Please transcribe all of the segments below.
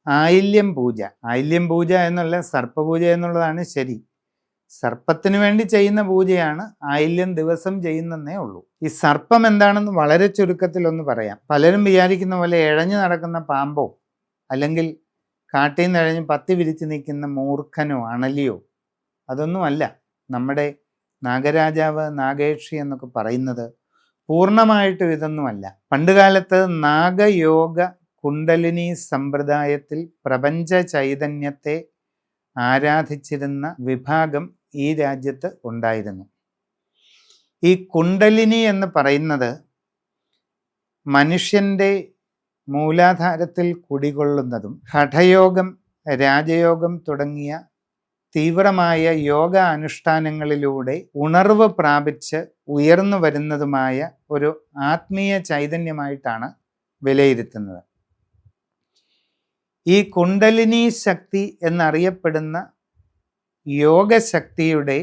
ആയില്യം പൂജ. ആയില്യം പൂജ എന്നുള്ള സർപ്പപൂജ എന്നുള്ളതാണ് ശരി. സർപ്പത്തിന് വേണ്ടി ചെയ്യുന്ന പൂജയാണ് ആയില്യം ദിവസം ചെയ്യുന്നതേ ഉള്ളൂ. ഈ സർപ്പം എന്താണെന്ന് വളരെ ചുരുക്കത്തിൽ ഒന്ന് പറയാം. പലരും വിചാരിക്കുന്ന പോലെ ഇഴഞ്ഞു നടക്കുന്ന പാമ്പോ അല്ലെങ്കിൽ കാട്ടിൽ നിന്ന് ഇഴഞ്ഞ് പത്തി വിരിച്ച് നിൽക്കുന്ന മൂർഖനോ അണലിയോ അതൊന്നുമല്ല. നമ്മുടെ നാഗരാജാവ് നാഗേക്ഷി എന്നൊക്കെ പറയുന്നത് പൂർണ്ണമായിട്ടും ഇതൊന്നുമല്ല. പണ്ടുകാലത്ത് നാഗയോഗ കുണ്ടലിനി സമ്പ്രദായത്തിൽ പ്രപഞ്ച ചൈതന്യത്തെ ആരാധിച്ചിരുന്ന വിഭാഗം ഈ രാജ്യത്ത് ഉണ്ടായിരുന്നു. ഈ കുണ്ടലിനി എന്ന് പറയുന്നത് മനുഷ്യൻ്റെ മൂലാധാരത്തിൽ കുടികൊള്ളുന്നതും ഹഠയോഗം, രാജയോഗം തുടങ്ങിയ തീവ്രമായ യോഗ അനുഷ്ഠാനങ്ങളിലൂടെ ഉണർവ് പ്രാപിച്ച് ഉയർന്നു വരുന്നതുമായ ഒരു ആത്മീയ ചൈതന്യമായിട്ടാണ് വിലയിരുത്തുന്നത്. ഈ കുണ്ടലിനി ശക്തി എന്നറിയപ്പെടുന്ന യോഗശക്തിയുടെ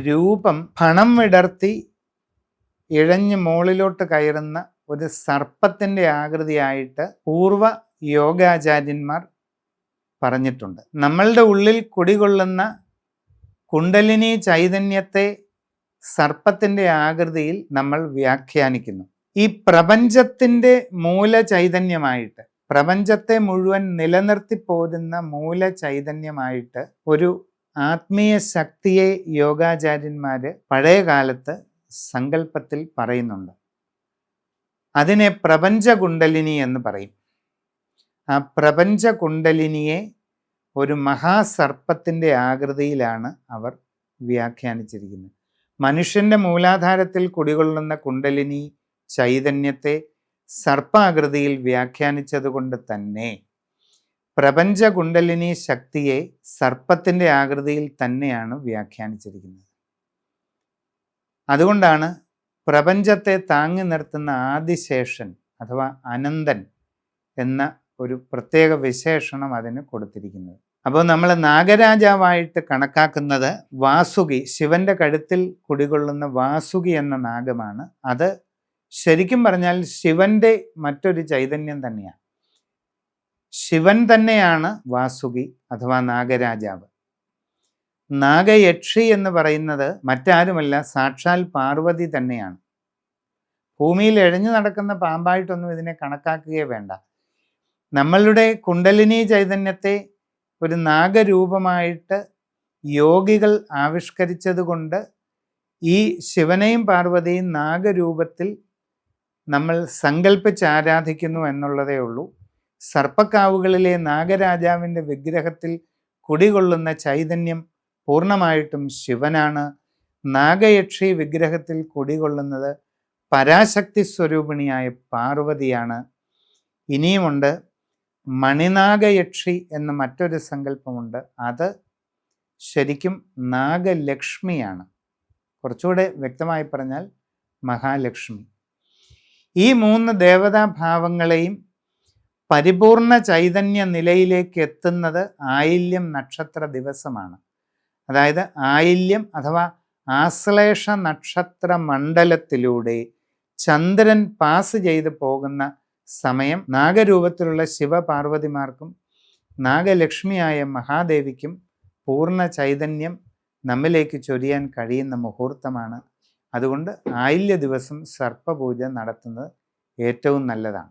രൂപം ഫണം വിടർത്തി ഇഴഞ്ഞ് മുകളിലോട്ട് കയറുന്ന ഒരു സർപ്പത്തിൻ്റെ ആകൃതിയായിട്ട് പൂർവ യോഗാചാര്യന്മാർ പറഞ്ഞിട്ടുണ്ട്. നമ്മളുടെ ഉള്ളിൽ കുടികൊള്ളുന്ന കുണ്ടലിനി ചൈതന്യത്തെ സർപ്പത്തിൻ്റെ ആകൃതിയിൽ നമ്മൾ വ്യാഖ്യാനിക്കുന്നു. ഈ പ്രപഞ്ചത്തിൻ്റെ മൂല ചൈതന്യമായിട്ട്, പ്രപഞ്ചത്തെ മുഴുവൻ നിലനിർത്തി പോരുന്ന മൂല ചൈതന്യമായിട്ട് ഒരു ആത്മീയ ശക്തിയെ യോഗാചാര്യന്മാർ പഴയ കാലത്ത് സങ്കല്പത്തിൽ പറയുന്നുണ്ട്. അതിനെ പ്രപഞ്ച കുണ്ടലിനി എന്ന് പറയും. ആ പ്രപഞ്ച കുണ്ടലിനിയെ ഒരു മഹാസർപ്പത്തിൻ്റെ ആകൃതിയിലാണ് അവർ വ്യാഖ്യാനിച്ചിരിക്കുന്നത്. മനുഷ്യൻ്റെ മൂലാധാരത്തിൽ കുടികൊള്ളുന്ന കുണ്ടലിനി ചൈതന്യത്തെ സർപ്പാകൃതിയിൽ വ്യാഖ്യാനിച്ചതുകൊണ്ട് തന്നെ പ്രപഞ്ച കുണ്ടലിനി ശക്തിയെ സർപ്പത്തിൻ്റെ ആകൃതിയിൽ തന്നെയാണ് വ്യാഖ്യാനിച്ചിരിക്കുന്നത്. അതുകൊണ്ടാണ് പ്രപഞ്ചത്തെ താങ്ങി നിർത്തുന്ന ആദിശേഷൻ അഥവാ അനന്തൻ എന്ന ഒരു പ്രത്യേക വിശേഷണം അതിന് കൊടുത്തിരിക്കുന്നത്. അപ്പോൾ നമ്മൾ നാഗരാജാവായിട്ട് കണക്കാക്കുന്നത് വാസുകി, ശിവന്റെ കഴുത്തിൽ കുടികൊള്ളുന്ന വാസുകി എന്ന നാഗമാണ്. അത് ശരിക്കും പറഞ്ഞാൽ ശിവന്റെ മറ്റൊരു ചൈതന്യം തന്നെയാണ്. ശിവൻ തന്നെയാണ് വാസുകി അഥവാ നാഗരാജാവ്. നാഗയക്ഷി എന്ന് പറയുന്നത് മറ്റാരുമല്ല, സാക്ഷാൽ പാർവതി തന്നെയാണ്. ഭൂമിയിൽ എഴഞ്ഞു നടക്കുന്ന പാമ്പായിട്ടൊന്നും ഇതിനെ കണക്കാക്കുകയേ വേണ്ട. നമ്മളുടെ കുണ്ടലിനി ചൈതന്യത്തെ ഒരു നാഗരൂപമായിട്ട് യോഗികൾ ആവിഷ്കരിച്ചത് കൊണ്ട് ഈ ശിവനെയും പാർവതിയും നാഗരൂപത്തിൽ നമ്മൾ സങ്കല്പിച്ച് ആരാധിക്കുന്നു എന്നുള്ളതേ ഉള്ളൂ. സർപ്പക്കാവുകളിലെ നാഗരാജാവിൻ്റെ വിഗ്രഹത്തിൽ കുടികൊള്ളുന്ന ചൈതന്യം പൂർണ്ണമായിട്ടും ശിവനാണ്. നാഗയക്ഷി വിഗ്രഹത്തിൽ കുടികൊള്ളുന്നത് പരാശക്തി സ്വരൂപിണിയായ പാർവതിയാണ്. ഇനിയുമുണ്ട് മണിനാഗയക്ഷി എന്ന മറ്റൊരു സങ്കല്പമുണ്ട്. അത് ശരിക്കും നാഗലക്ഷ്മിയാണ്. കുറച്ചുകൂടെ വ്യക്തമായി പറഞ്ഞാൽ മഹാലക്ഷ്മി. ഈ മൂന്ന് ദേവതാഭാവങ്ങളെയും പരിപൂർണ ചൈതന്യ നിലയിലേക്ക് എത്തുന്നത് ആയില്യം നക്ഷത്ര ദിവസമാണ്. അതായത് ആയില്യം അഥവാ ആശ്ലേഷ നക്ഷത്ര മണ്ഡലത്തിലൂടെ ചന്ദ്രൻ പാസ് ചെയ്ത് പോകുന്ന സമയം നാഗരൂപത്തിലുള്ള ശിവപാർവതിമാർക്കും നാഗലക്ഷ്മിയായ മഹാദേവിക്കും പൂർണ്ണ ചൈതന്യം നമ്മിലേക്ക് ചൊരിയാൻ കഴിയുന്ന മുഹൂർത്തമാണ്. അതുകൊണ്ട് ആയില്യ ദിവസം സർപ്പപൂജ നടത്തുന്നത് ഏറ്റവും നല്ലതാണ്.